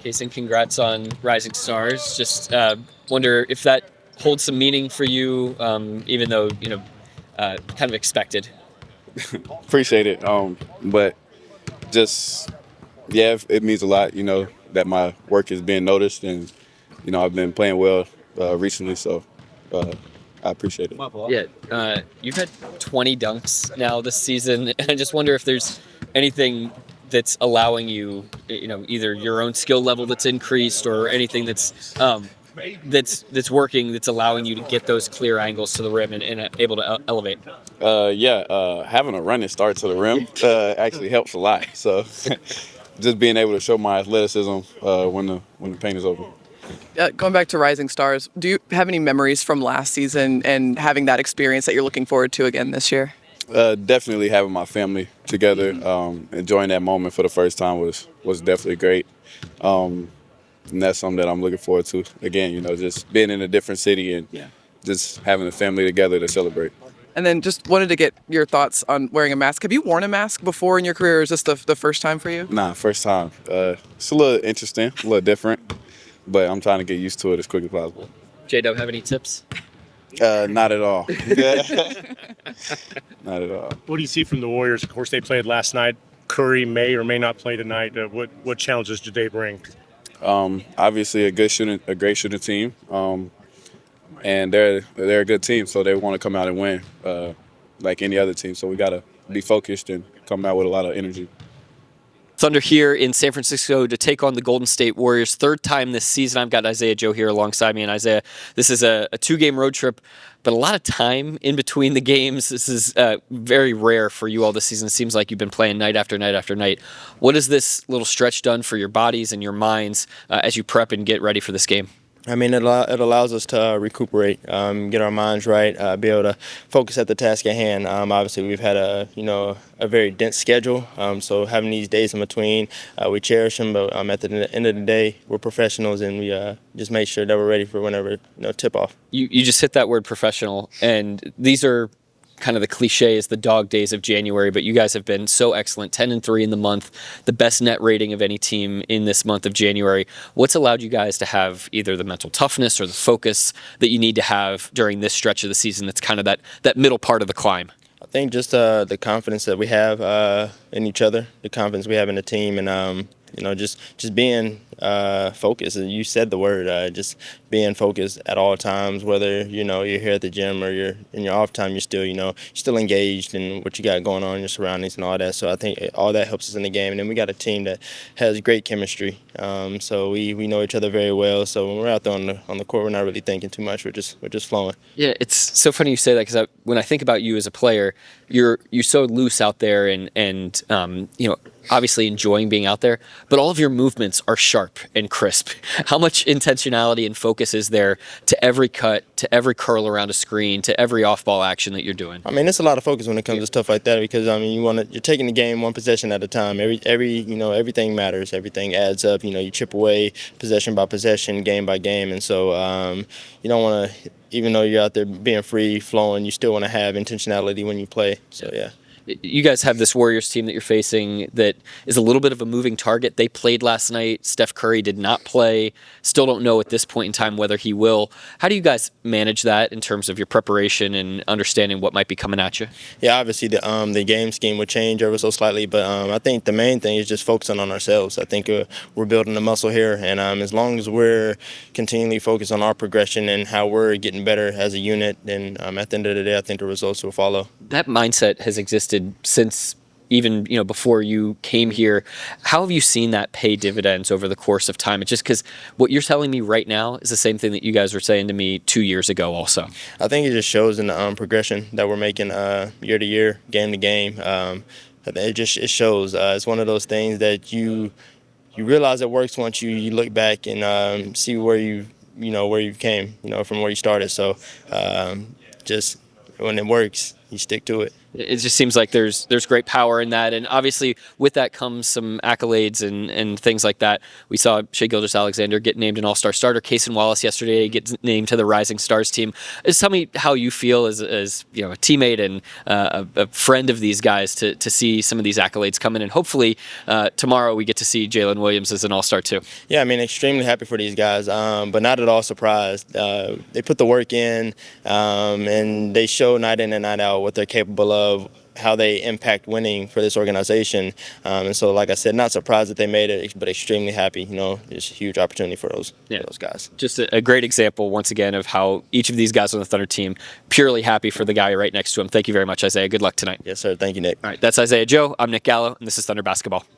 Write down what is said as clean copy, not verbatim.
Cason, congrats on Rising Stars. Just wonder if that holds some meaning for you, even though, kind of expected. Appreciate it. But just, yeah, it means a lot, that my work is being noticed, and, I've been playing well recently, so I appreciate it. Yeah, you've had 20 dunks now this season, and I just wonder if there's anything that's allowing you, either your own skill level that's increased or anything that's working, that's allowing you to get those clear angles to the rim and able to elevate. Having a running start to the rim actually helps a lot. So just being able to show my athleticism when the paint is open. Going back to Rising Stars, do you have any memories from last season and having that experience that you're looking forward to again this year? Definitely having my family together, enjoying that moment for the first time was definitely great. And that's something that I'm looking forward to. Again, just being in a different city and just having the family together to celebrate. And then just wanted to get your thoughts on wearing a mask. Have you worn a mask before in your career, or is this the first time for you? Nah, first time. It's a little interesting, a little different, but I'm trying to get used to it as quick as possible. J-Dub, have any tips? Not at all. Not at all. What do you see from the Warriors? Of course, they played last night. Curry may or may not play tonight. What challenges do they bring? Obviously, a great shooting team, and they're a good team, so they want to come out and win like any other team. So we got to be focused and come out with a lot of energy. Thunder here in San Francisco to take on the Golden State Warriors. Third time this season. I've got Isaiah Joe here alongside me. And Isaiah, this is a 2-game road trip, but a lot of time in between the games. This is very rare for you all this season. It seems like you've been playing night after night after night. What has this little stretch done for your bodies and your minds as you prep and get ready for this game? I mean, it allows us to recuperate, get our minds right, be able to focus at the task at hand. Obviously, we've had a very dense schedule, so having these days in between, we cherish them. But at the end of the day, we're professionals, and we just make sure that we're ready for whenever tip off. You just hit that word professional, and these are kind of the cliche is the dog days of January, but you guys have been so excellent, 10-3 in the month, the best net rating of any team in this month of January. What's allowed you guys to have either the mental toughness or the focus that you need to have during this stretch of the season that's kind of that middle part of the climb? I think just the confidence that we have in each other, the confidence we have in the team, and just being focused. You said the word, just being focused at all times, whether you're here at the gym or you're in your off time, you're still engaged in what you got going on in your surroundings and all that. So I think all that helps us in the game. And then we got a team that has great chemistry. So we know each other very well. So when we're out there on the court, we're not really thinking too much. We're just flowing. Yeah, it's so funny you say that, because when I think about you as a player, you're so loose out there and obviously enjoying being out there, but all of your movements are sharp and crisp. How much intentionality and focus is there to every cut, to every curl around a screen, to every off-ball action that you're doing? I mean, it's a lot of focus when it comes to stuff like that, because you're taking the game one possession at a time. Everything matters. Everything adds up. You chip away possession by possession, game by game, and so you don't want to. Even though you're out there being free flowing, you still want to have intentionality when you play. So yeah. You guys have this Warriors team that you're facing that is a little bit of a moving target. They played last night. Steph Curry did not play. Still don't know at this point in time whether he will. How do you guys manage that in terms of your preparation and understanding what might be coming at you? Yeah, obviously the game scheme would change ever so slightly, but I think the main thing is just focusing on ourselves. I think we're building the muscle here, and as long as we're continually focused on our progression and how we're getting better as a unit, then at the end of the day, I think the results will follow. That mindset has existed since even before you came here. How have you seen that pay dividends over the course of time? It's just because what you're telling me right now is the same thing that you guys were saying to me 2 years ago also. I think it just shows in the progression that we're making year to year, game to game. It shows. It's one of those things that you realize it works once you look back and see where you came from where you started. So just when it works, you stick to it. It just seems like there's great power in that, and obviously with that comes some accolades and things like that. We saw Shai Gilgeous-Alexander get named an All-Star starter. Cason Wallace yesterday gets named to the Rising Stars team. Just tell me how you feel as a teammate and a friend of these guys to see some of these accolades come in, and hopefully tomorrow we get to see Jalen Williams as an All-Star too. Yeah, I mean, extremely happy for these guys, but not at all surprised. They put the work in, and they show night in and night out what they're capable of, how they impact winning for this organization. And so, like I said, not surprised that they made it, but extremely happy. It's a huge opportunity for those guys. Just a great example, once again, of how each of these guys on the Thunder team purely happy for the guy right next to him. Thank you very much, Isaiah. Good luck tonight. Yes, sir. Thank you, Nick. All right, that's Isaiah Joe. I'm Nick Gallo, and this is Thunder Basketball.